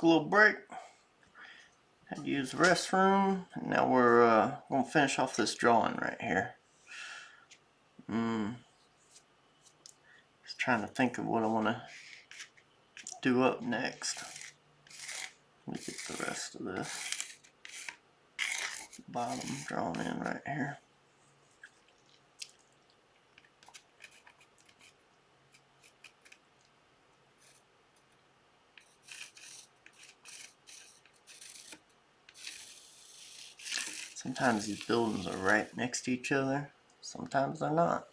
took a little break. Had to use the restroom. And now we're going to finish off this drawing right here. Just trying to think of what I want to do up next. Let me get the rest of this bottom drawn in right here. Sometimes these buildings are right next to each other, sometimes they're not.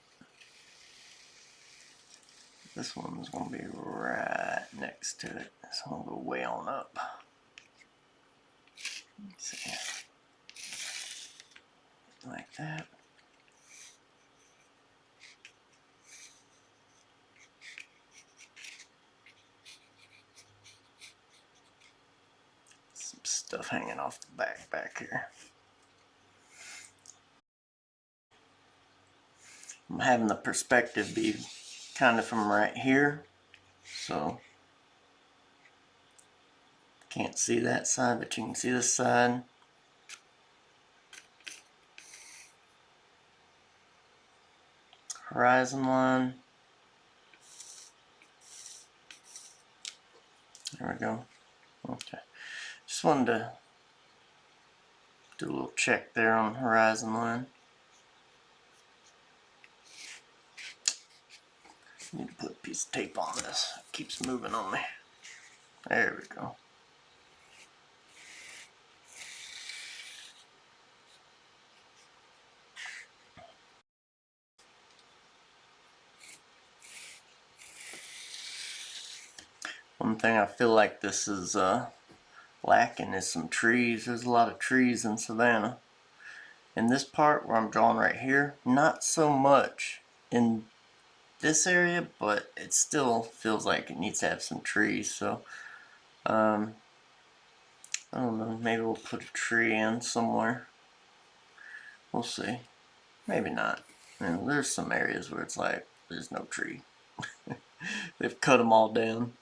This one's going to be right next to it, so I'm going to go way on up. Let's see. Like that. Some stuff hanging off the back here. I'm having the perspective be kind of from right here, so can't see that side, but you can see this side. Horizon line. There we go. Okay. Just wanted to do a little check there on horizon line. Need to put a piece of tape on this. It keeps moving on me. There we go. One thing I feel like this is lacking is some trees. There's a lot of trees in Savannah. In this part where I'm drawing right here, not so much in this area, but it still feels like it needs to have some trees. So I don't know, maybe we'll put a tree in somewhere. We'll see. Maybe not. And there's some areas where it's like there's no tree. They've cut them all down.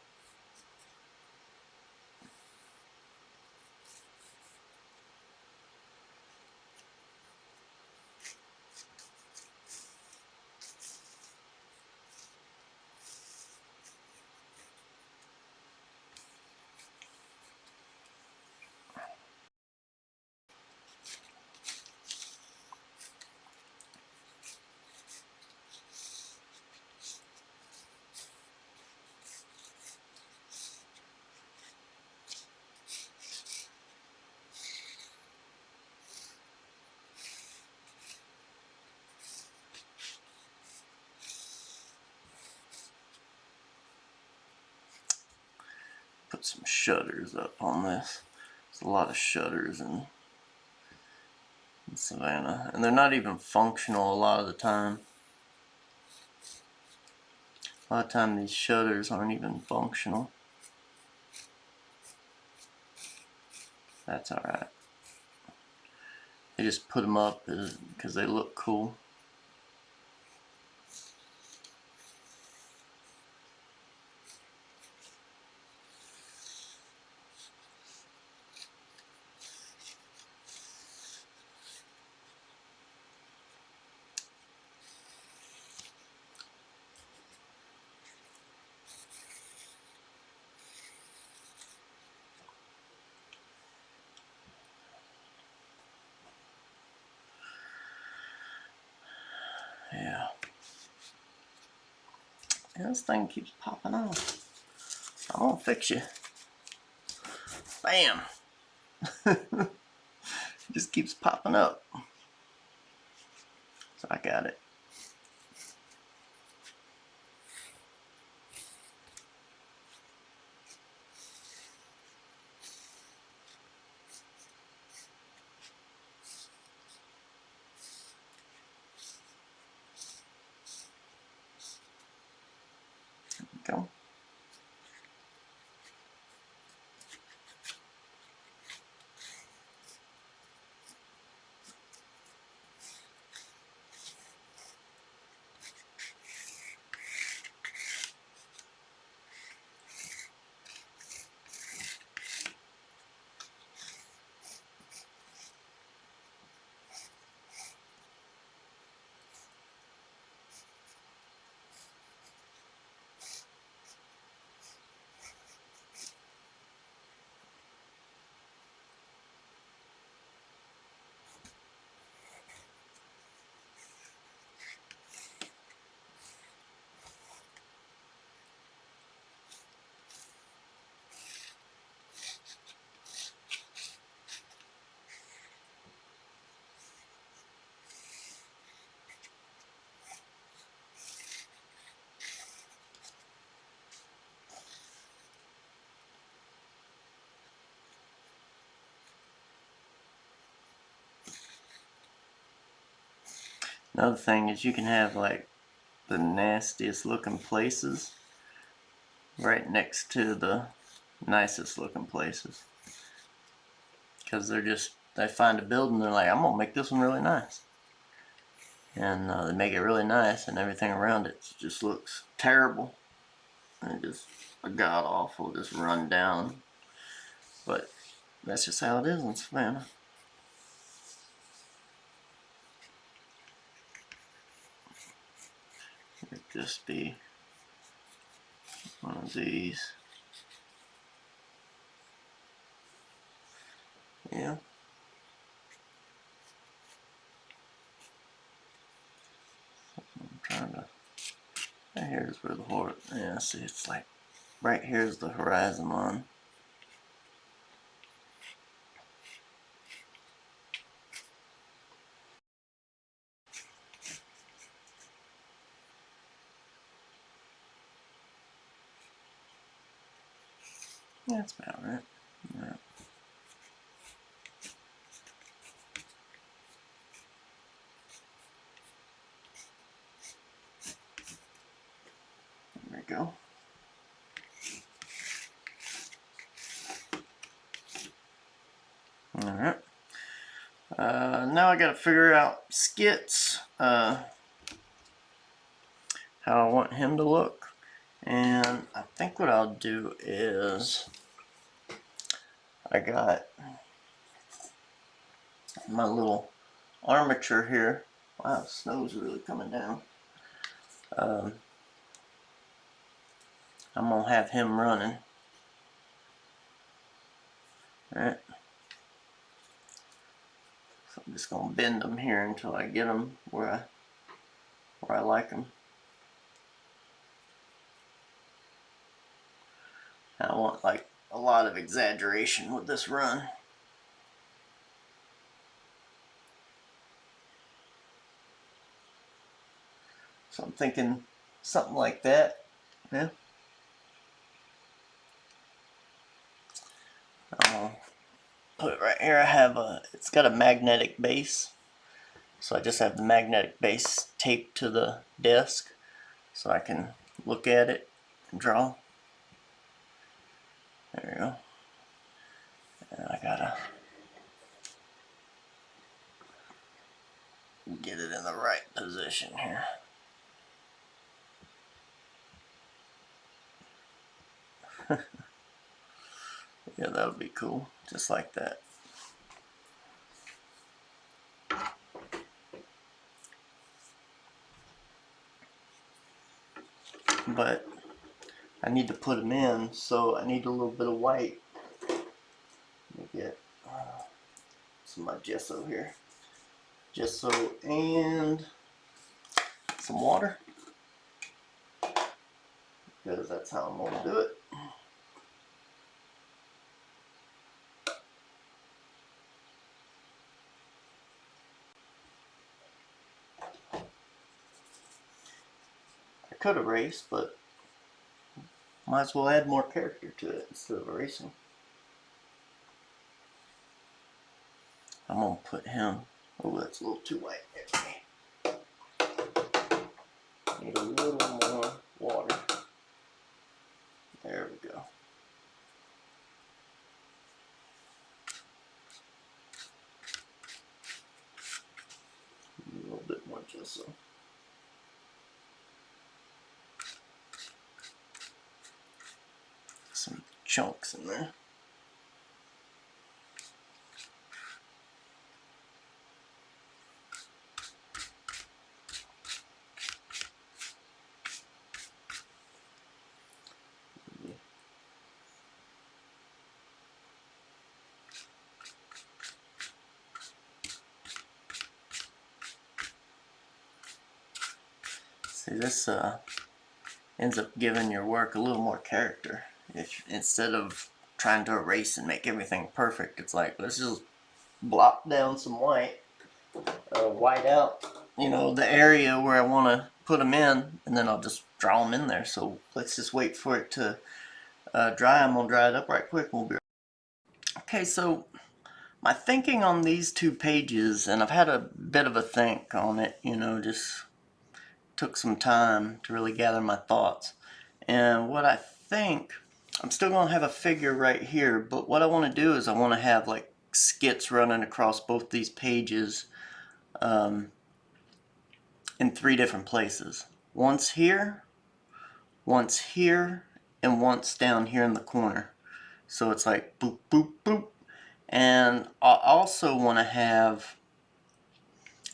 Put some shutters up on this. There's a lot of shutters in Savannah, and they're not even functional a lot of the time. A lot of time these shutters aren't even functional. That's alright. They just put them up because they look cool. Yeah. This thing keeps popping off. I'm gonna fix you. Bam! It just keeps popping up. So I got it. There we go. Another thing is you can have like the nastiest looking places right next to the nicest looking places, because they find a building, they're like, I'm gonna make this one really nice, and they make it really nice, and everything around it just looks terrible and just god awful, just run down. But that's just how it is in Savannah. It'd just be one of these. Yeah. I'm trying to. Here's where the horse. Yeah, see, it's like right here's the horizon line. Yeah, that's about right. Yeah. There we go. Alright. Now I gotta figure out Skits, how I want him to look. And I think what I'll do is, I got my little armature here. Wow, snow's really coming down. I'm gonna have him running. Alright. So I'm just gonna bend them here until I get them where I like them. I want like a lot of exaggeration with this run. So I'm thinking something like that. Yeah. I'll put it right here. I have it's got a magnetic base. So I just have the magnetic base taped to the desk so I can look at it and draw. There we go. And I gotta get it in the right position here. Yeah, that would be cool. Just like that. But I need to put them in, so I need a little bit of white. Let me get some of my gesso here. Gesso and some water, because that's how I'm going to do it. I could erase, but might as well add more character to it instead of erasing. I'm going to put him. Oh, that's a little too white. Need a little more water. There we go. A little bit more gesso. Some chunks in there. See, this ends up giving your work a little more character. If instead of trying to erase and make everything perfect, it's like, let's just blot down some white, white out, you know, the area where I want to put them in, and then I'll just draw them in there. So let's just wait for it to dry. I'm gonna dry it up right quick. We'll be right. Okay, so My thinking on these 2 pages, and I've had a bit of a think on it, you know, just took some time to really gather my thoughts. And what I think, I'm still going to have a figure right here, but what I want to do is I want to have like skits running across both these pages in 3 different places. Once here, and once down here in the corner. So it's like boop, boop, boop. And I also want to have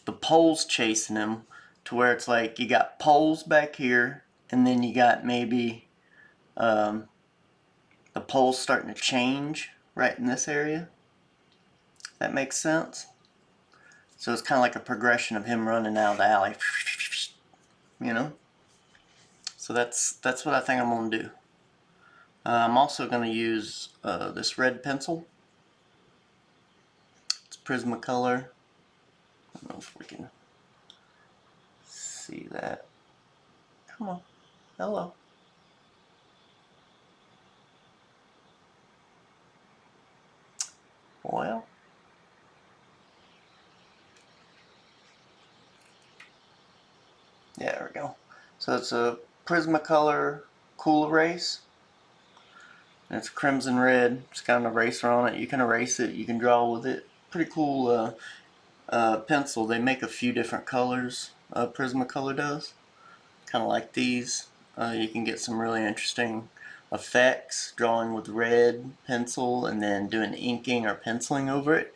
the poles chasing him to where it's like you got poles back here, and then you got maybe the poles starting to change right in this area. That makes sense? So it's kind of like a progression of him running out of the alley, you know? So that's what I think I'm going to do. I'm also going to use this red pencil. It's Prismacolor. I don't know if we can see that. Come on. Hello. Well. Yeah, there we go. So it's a Prismacolor Cool Erase. And it's crimson red. It's got an eraser on it. You can erase it. You can draw with it. Pretty cool pencil. They make a few different colors. Prismacolor does. Kind of like these. You can get some really interesting effects drawing with red pencil and then doing inking or penciling over it.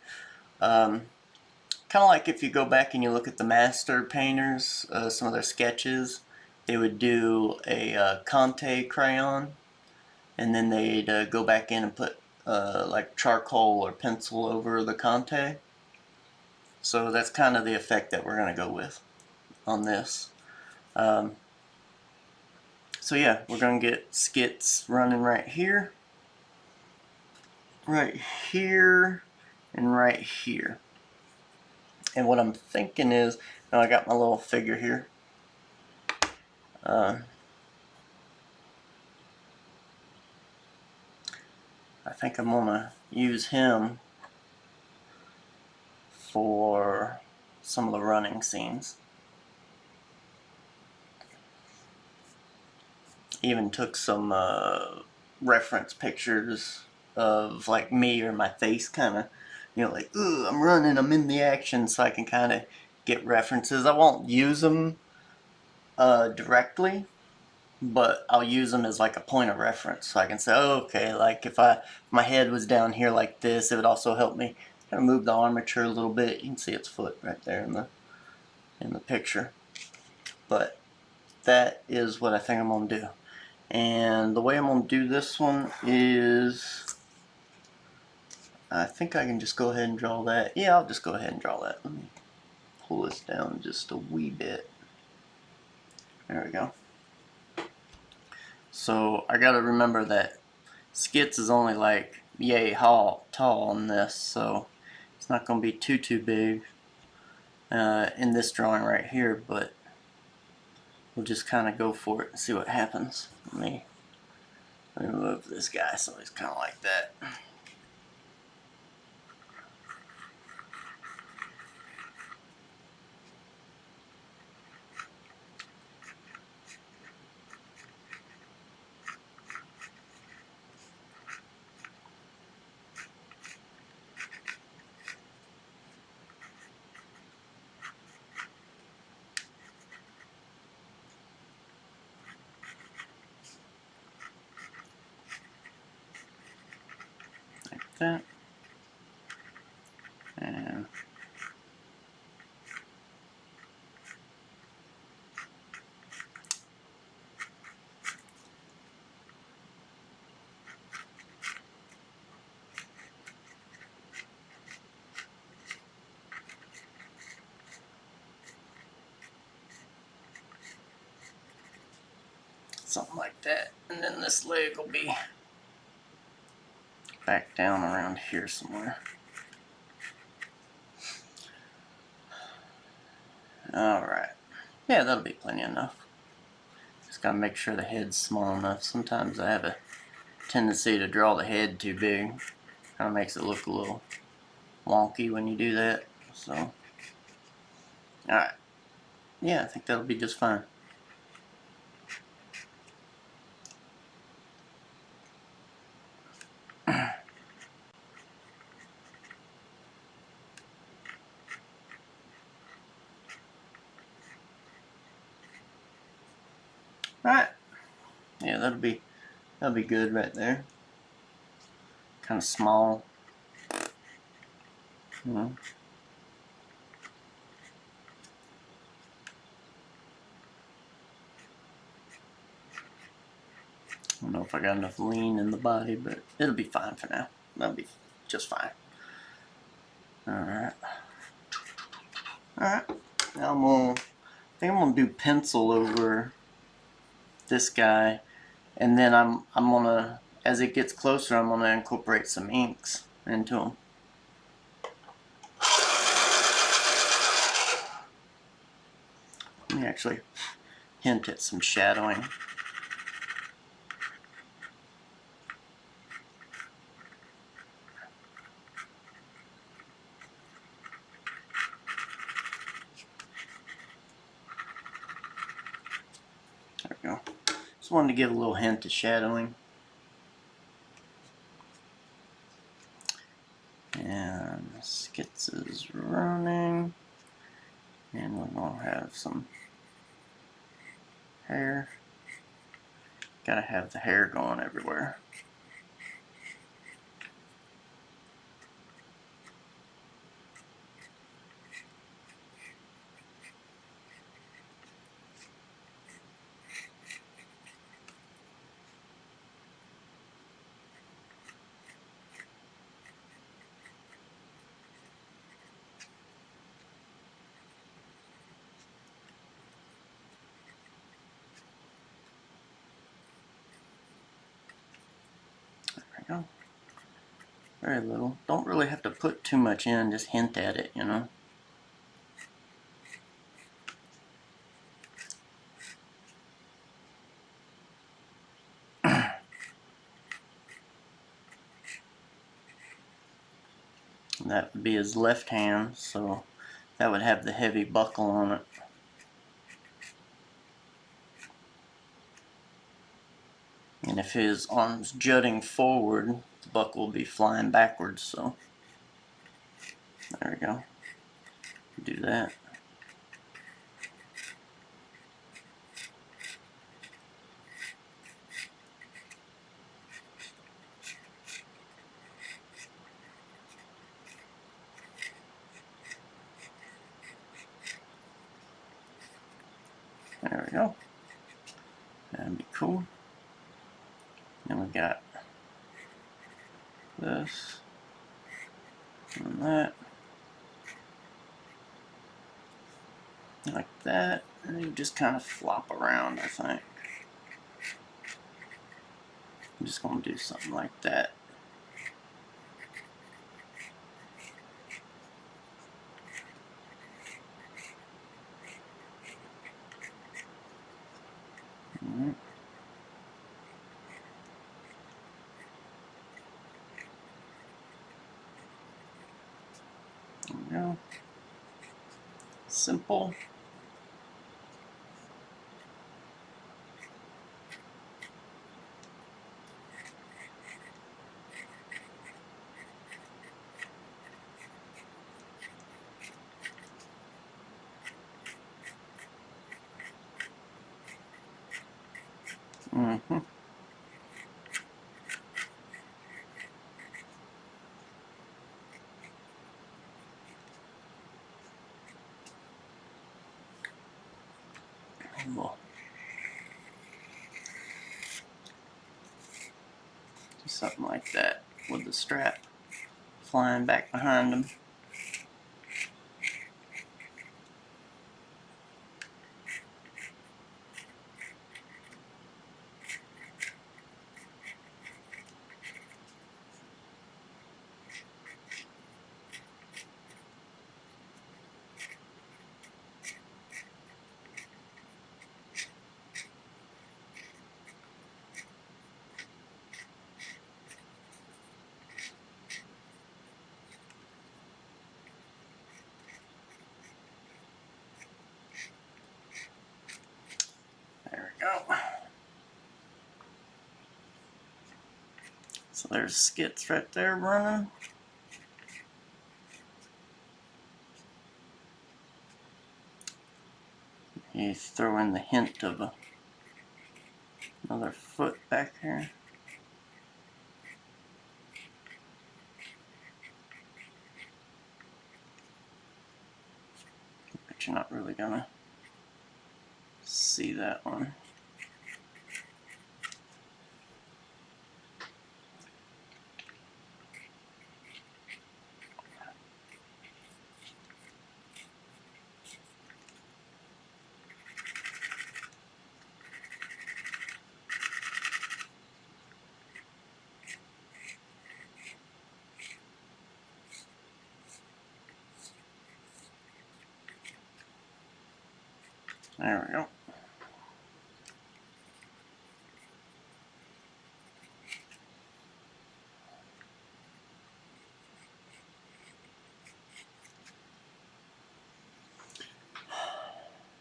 Kind of like if you go back and you look at the master painters, some of their sketches, they would do a Conte crayon, and then they'd go back in and put like charcoal or pencil over the Conte. So that's kind of the effect that we're going to go with on this. So yeah, we're going to get skits running right here, and right here. And what I'm thinking is, now I got my little figure here. I think I'm going to use him for some of the running scenes. Even took some reference pictures of like me or my face, kind of, you know, like, ooh, I'm running, I'm in the action, so I can kind of get references. I won't use them directly, but I'll use them as like a point of reference, so I can say, oh, okay, like if my head was down here like this, it would also help me kind of move the armature a little bit. You can see its foot right there in the picture. But that is what I think I'm gonna do. And the way I'm going to do this one is, I think I can just go ahead and draw that. Yeah, I'll just go ahead and draw that. Let me pull this down just a wee bit. There we go. So I got to remember that Skits is only like yay tall on this, so it's not going to be too big in this drawing right here, but we'll just kind of go for it and see what happens. Let me move this guy so he's kind of like that. That and something like that, and then this leg will be back down around here somewhere. Alright. Yeah, that'll be plenty enough. Just gotta make sure the head's small enough. Sometimes I have a tendency to draw the head too big. Kinda makes it look a little wonky when you do that. So, alright. Yeah, I think that'll be just fine. Alright. Yeah, that'll be good right there. Kind of small. You know. I don't know if I got enough lean in the body, but it'll be fine for now. That'll be just fine. Alright. Alright. Now I think I'm gonna do pencil over this guy, and then I'm gonna, as it gets closer, I'm gonna incorporate some inks into them. Let me actually hint at some shadowing. There we go. Just wanted to give a little hint of shadowing. And Skits is running. And we're going to have some hair. Gotta have the hair going everywhere. Go. Very little. Don't really have to put too much in, just hint at it, you know. That would be his left hand, so that would have the heavy buckle on it. And if his arm's jutting forward, the buckle will be flying backwards, so there we go. Do that. There we go. That'd be cool. Then we got this and that. Like that. And you just kind of flop around, I think. I'm just going to do something like that. There we go. Simple. We'll do something like that with the strap flying back behind him. So there's Skits right there running. You throw in the hint of another foot back here. But you're not really gonna see that one. There we go.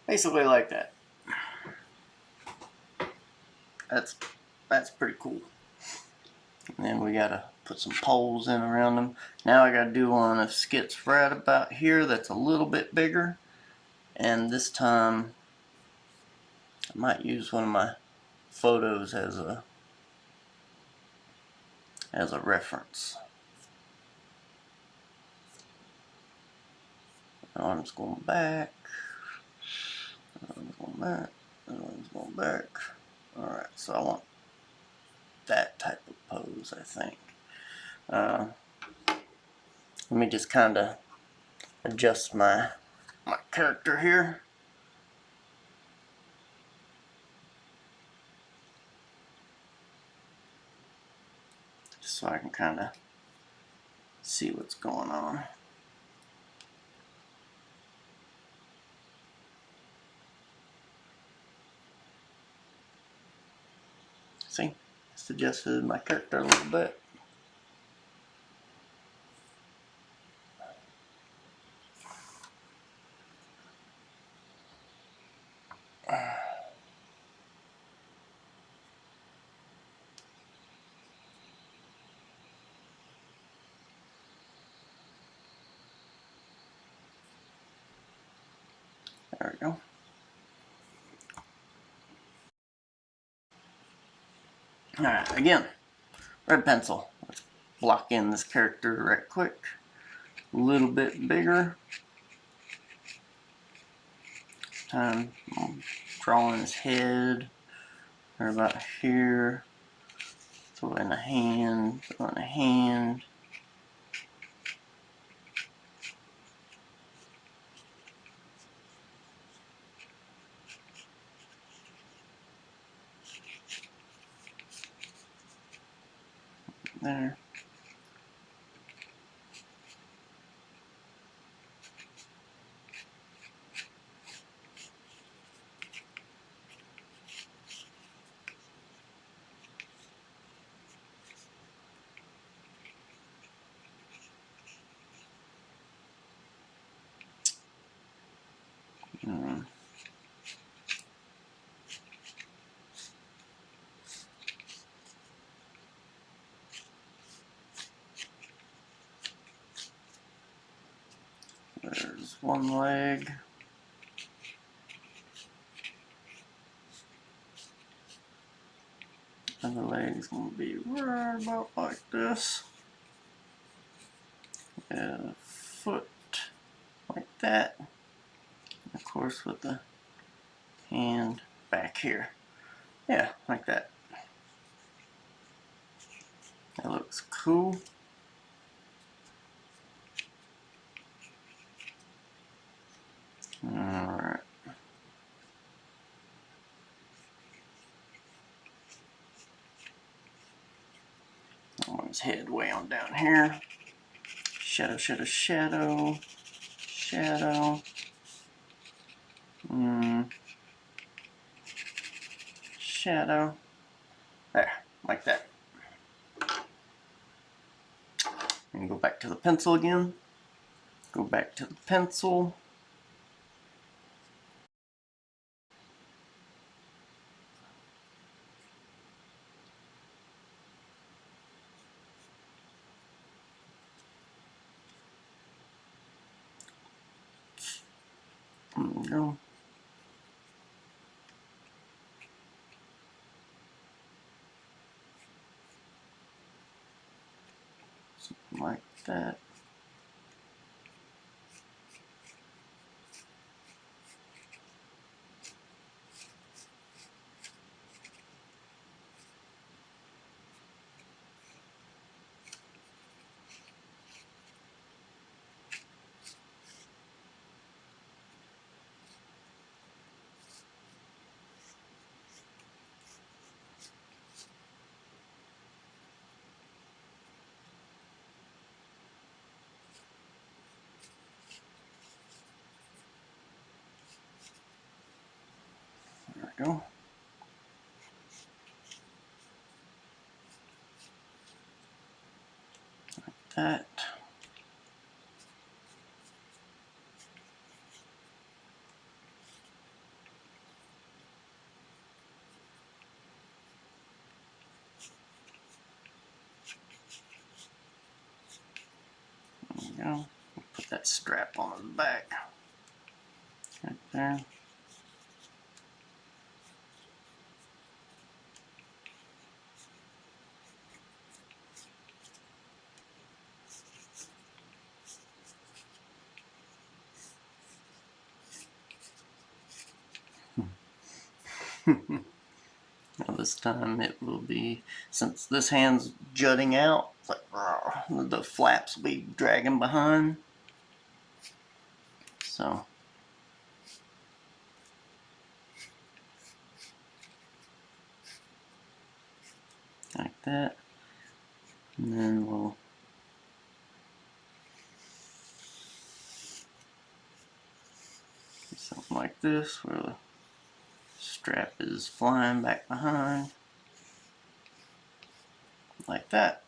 Basically like that. That's pretty cool. And then we gotta put some poles in around them. Now I gotta do one of Skits right about here that's a little bit bigger. And this time I might use one of my photos as a reference. Arms going back. Arms going back. Arms going back. Alright, so I want that type of pose, I think. Let me just kind of adjust my character here. Just so I can kind of see what's going on. See, just adjusted my character a little bit. There we go. Alright, again, red pencil. Let's block in this character right quick. A little bit bigger. Time I'm drawing his head. Right about here. Throw in a hand. Throw in a hand. There. There's one leg. And the leg's gonna be right about like this. And a foot like that. And of course with the hand back here. Yeah, like that. That looks cool. Alright. I want his head way on down here. Shadow, shadow, shadow. Shadow. Shadow. There, like that. And go back to the pencil again. Go back to the pencil. go. Something like that. There we go. Like that. There we go. Put that strap on the back. Right there. Now this time it will be, since this hand's jutting out, it's like the flaps will be dragging behind. So like that, and then we'll do something like this where the strap is flying back behind, like that.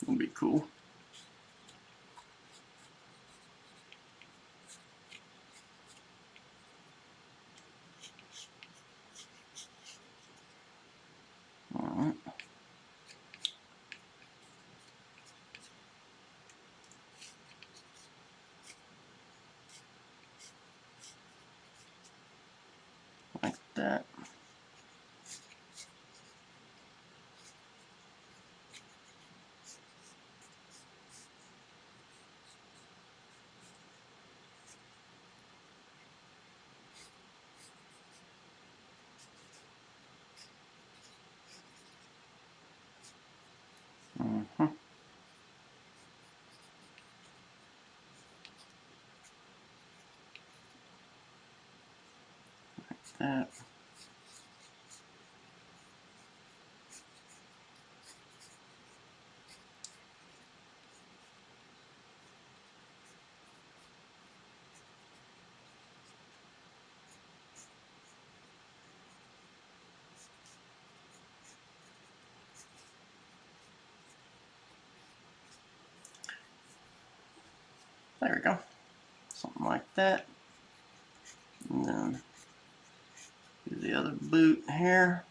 It'll be cool. Alright. Like that. Like that. There we go. Something like that. And then do the other boot here.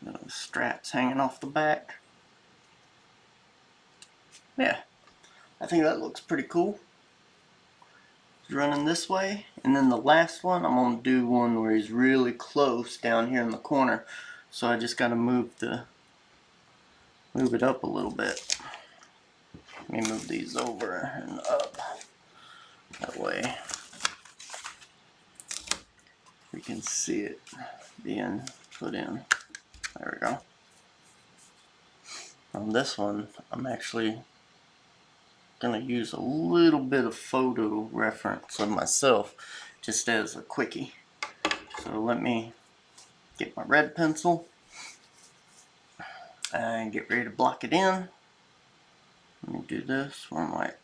The straps hanging off the back. Yeah, I think that looks pretty cool. He's running this way, and then the last one, I'm going to do one where he's really close down here in the corner. So I just got to move it up a little bit. Let me move these over and up. That way we can see it being put in. There we go. On this one, I'm actually going to use a little bit of photo reference of myself just as a quickie. So let me get my red pencil and get ready to block it in. Let me do this where I'm like,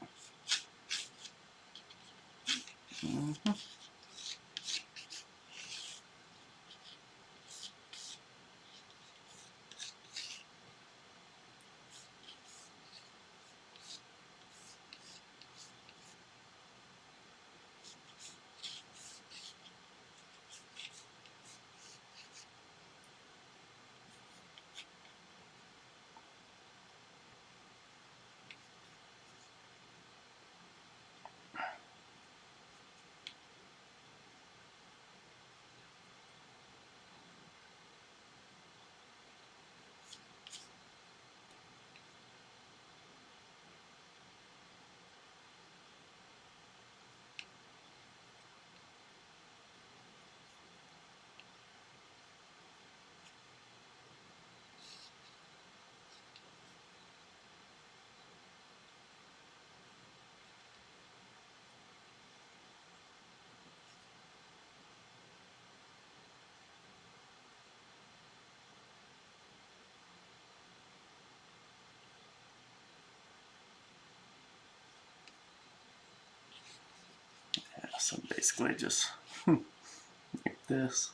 So basically just like this.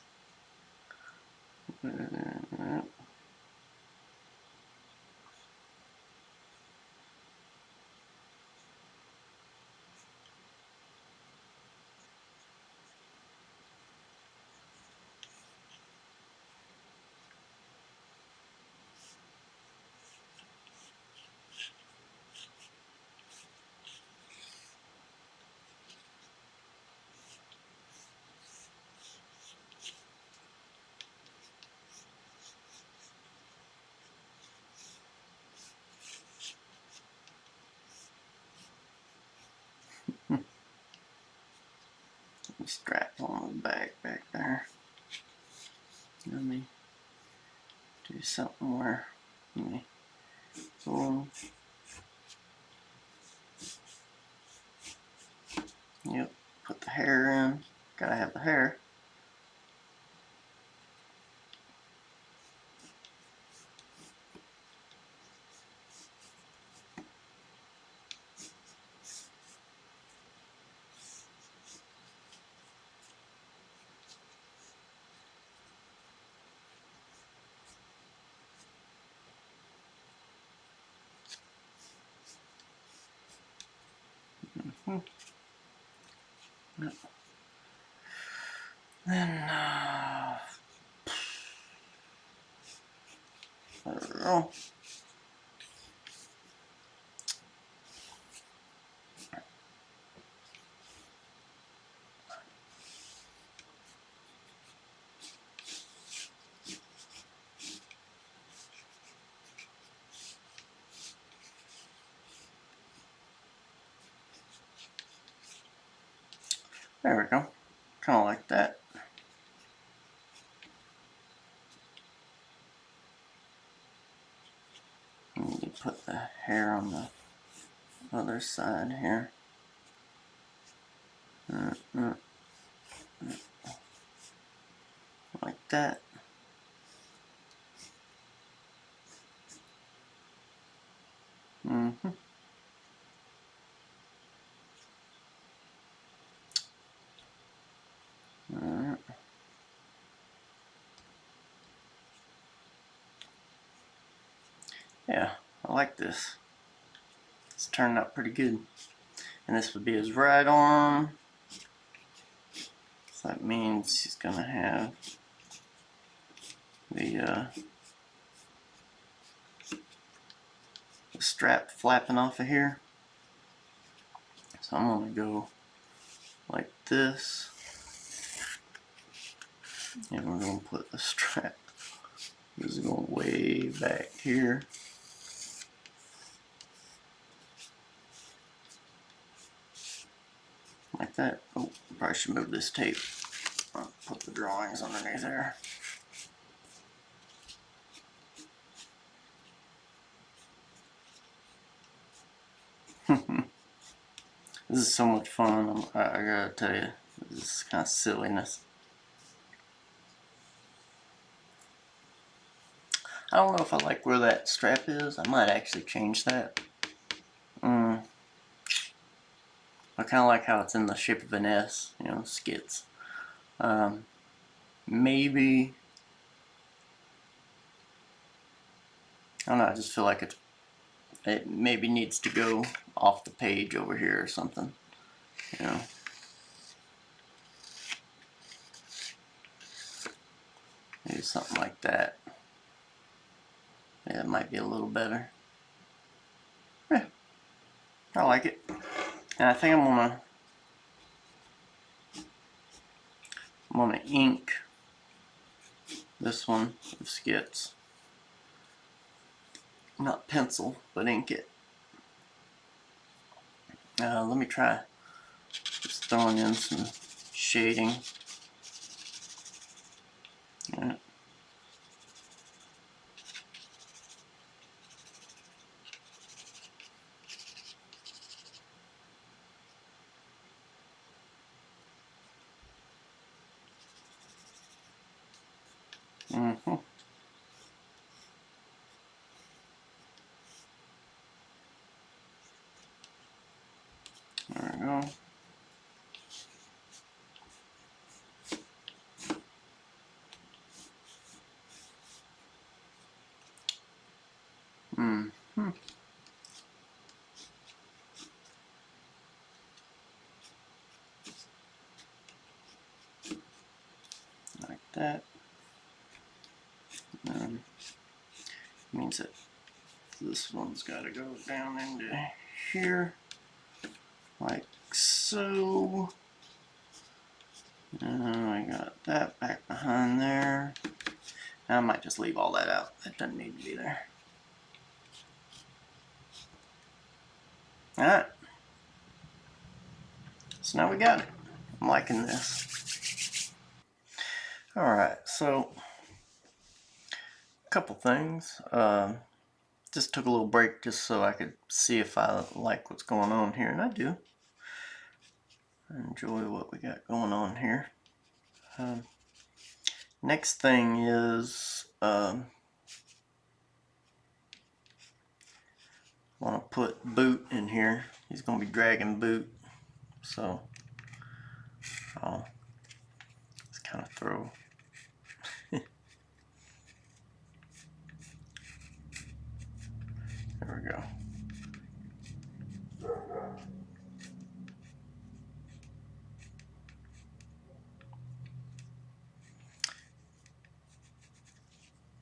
Strap on the back there. Let me do something where, let me boom. Yep, put the hair in. Gotta have the hair. Yep. Then, there we go. There we go. Kind of like that. And you put the hair on the other side here. Like that. Yeah, I like this. It's turned out pretty good. And this would be his right arm. So that means he's gonna have the strap flapping off of here. So I'm gonna go like this. And we're gonna put the strap. This is going way back here. Like that. Oh, probably should move this tape. I'll put the drawings underneath there. This is so much fun. I gotta tell you, this is kind of silliness. I don't know if I like where that strap is. I might actually change that. I kind of like how it's in the shape of an S, you know, Skits. Maybe, I don't know, I just feel like it maybe needs to go off the page over here or something, you know. Maybe something like that. Yeah, it might be a little better. Yeah, I like it. And I think I'm gonna ink this one with Skits. Not pencil, but ink it. Let me try just throwing in some shading. Yeah. There we go. Means that this one's got to go down into here, like so. I got that back behind there. I might just leave all that out. That doesn't need to be there. Alright. So now we got it. I'm liking this. Alright, so a couple things. Just took a little break just so I could see if I like what's going on here, and I do. I enjoy what we got going on here. Next thing is I want to put Boot in here. He's going to be dragging Boot, so I'll just kind of throw there we go.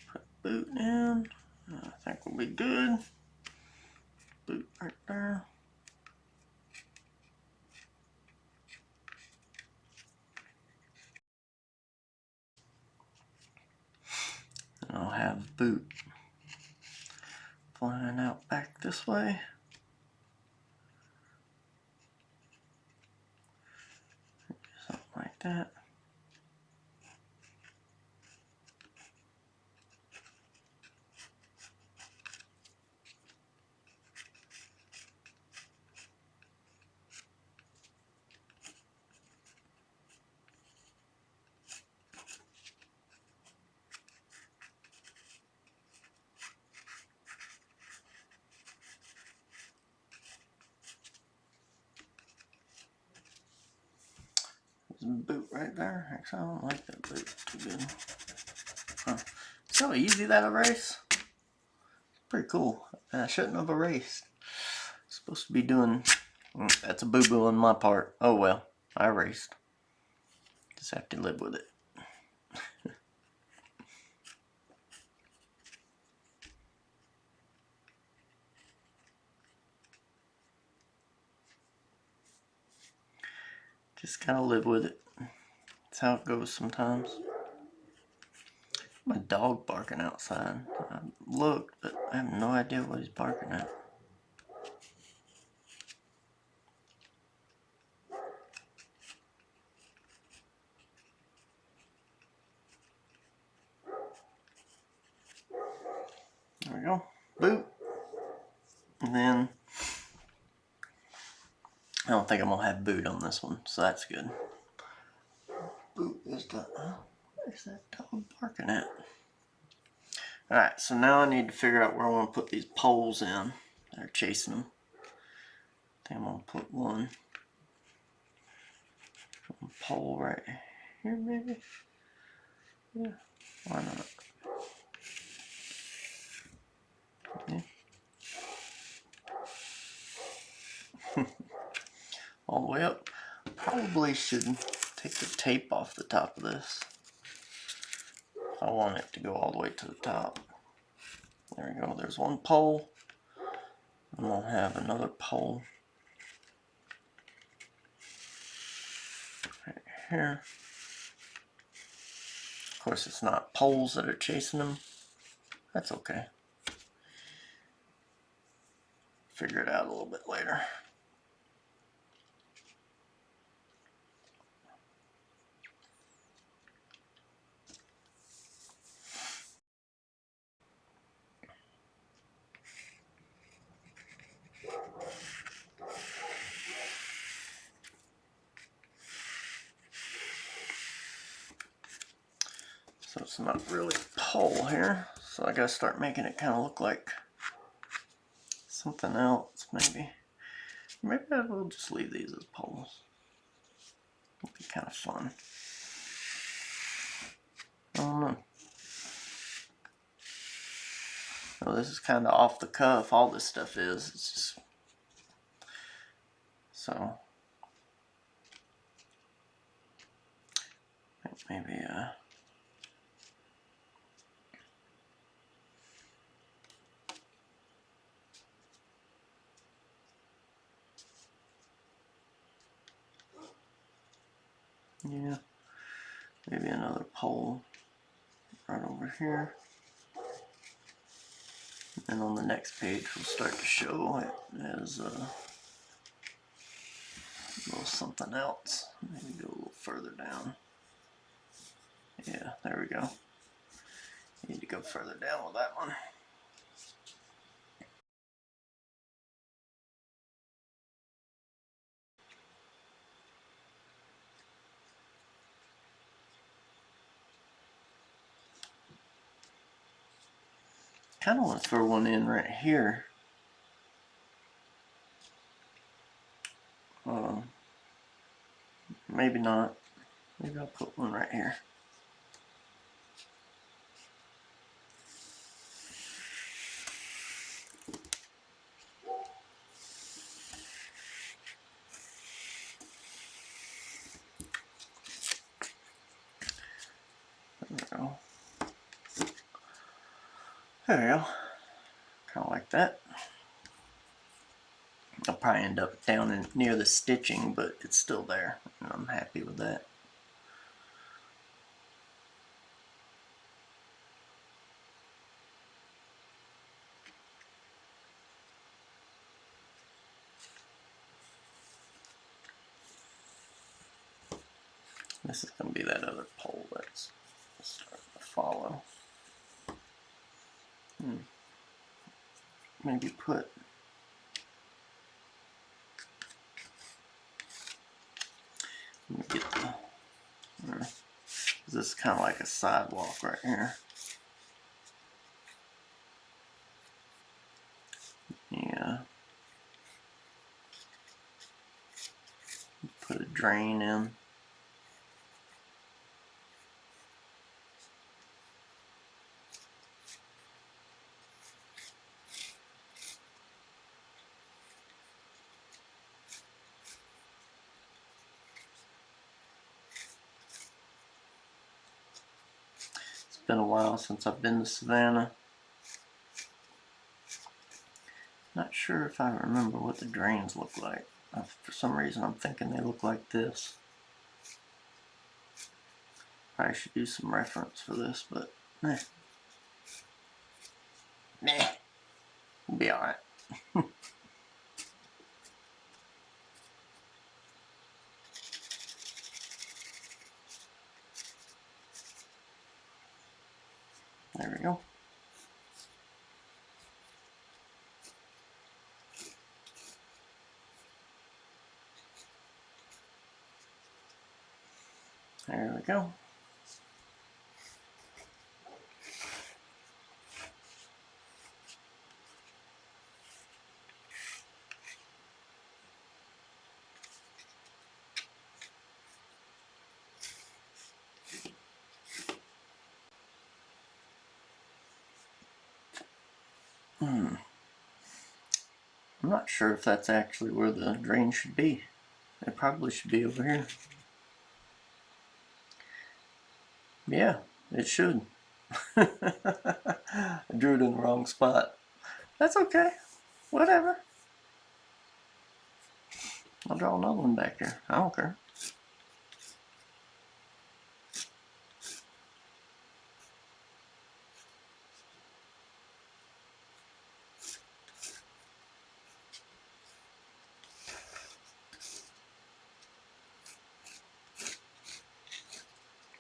Put Boot in. I think we'll be good. Boot right there. And I'll have Boot flying out back this way. Something like that. Boot right there. Actually, I don't like that boot too good. Huh. So easy that erase. Pretty cool. And I shouldn't have erased. Supposed to be doing. That's a boo-boo on my part. Oh well, I erased. Just have to live with it. Just kind of live with it. That's how it goes sometimes. My dog barking outside. I looked, but I have no idea what he's barking at. There we go. Boot. And then I don't think I'm gonna have Boot on this one, so that's good. Boot is the where's that dog barking at? Alright, so now I need to figure out where I want to put these poles in. They're chasing them. I think I'm gonna put one pole right here, maybe. Yeah, why not? Yeah. All the way up. Probably should take the tape off the top of this. I want it to go all the way to the top. There we go. There's one pole. And we'll have another pole right here. Of course, it's not poles that are chasing them. That's okay. Figure it out a little bit later. So it's not really a pole here, so I gotta start making it kind of look like something else, maybe. Maybe I will just leave these as poles. It'll be kind of fun. I don't know. So this is kind of off the cuff. All this stuff is. It's just so. I think maybe Yeah, maybe another pole right over here. And on the next page we'll start to show it as a little something else. Maybe go a little further down. Yeah, there we go. Need to go further down with that one. Kind of want to throw one in right here. Maybe not. Maybe I'll put one right here. There we go. There we go. Kind of like that. I'll probably end up down in near the stitching, but it's still there, and I'm happy with that. This is going to be that other pole that's starting to follow. Maybe put let me get the this is kind of like a sidewalk right here. Yeah. Put a drain in. It's been a while since I've been to Savannah. Not sure if I remember what the drains look like. For some reason I'm thinking they look like this. Probably should do some reference for this, but nah. We'll be alright. There we go. There we go. I'm not sure if that's actually where the drain should be. It probably should be over here. Yeah, it should. I drew it in the wrong spot. That's okay. Whatever. I'll draw another one back here. I don't care.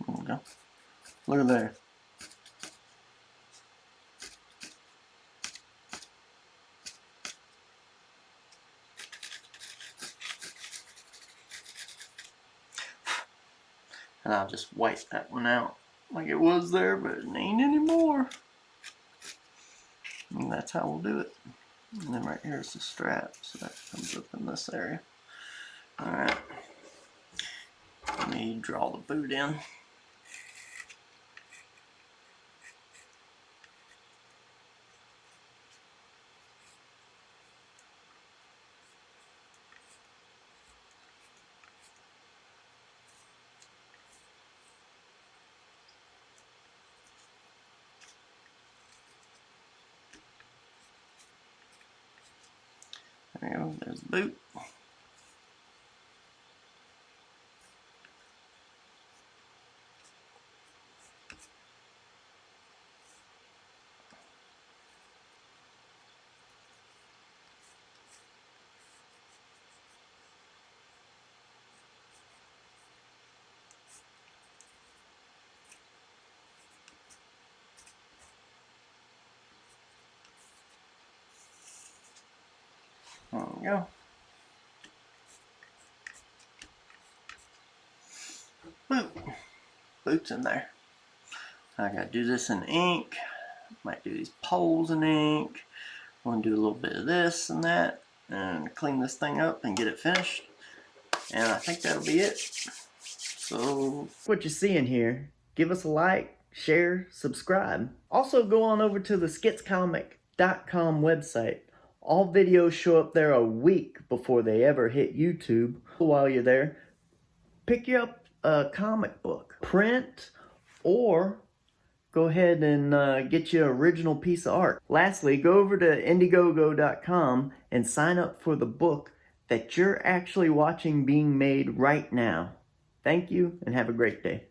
There we go. Look at there. And I'll just wipe that one out like it was there, but it ain't anymore. And that's how we'll do it. And then right here is the strap, so that comes up in this area. Alright. Let me draw the boot in. There we go, there's the boot. There we go. Boots in there. I gotta do this in ink. Might do these poles in ink. I'm gonna do a little bit of this and that and clean this thing up and get it finished. And I think that'll be it. So, what you're seeing here, give us a like, share, subscribe. Also go on over to the Skitscomic.com website. All videos show up there a week before they ever hit YouTube. While you're there, pick you up a comic book, print, or go ahead and get you an original piece of art. Lastly, go over to Indiegogo.com and sign up for the book that you're actually watching being made right now. Thank you and have a great day.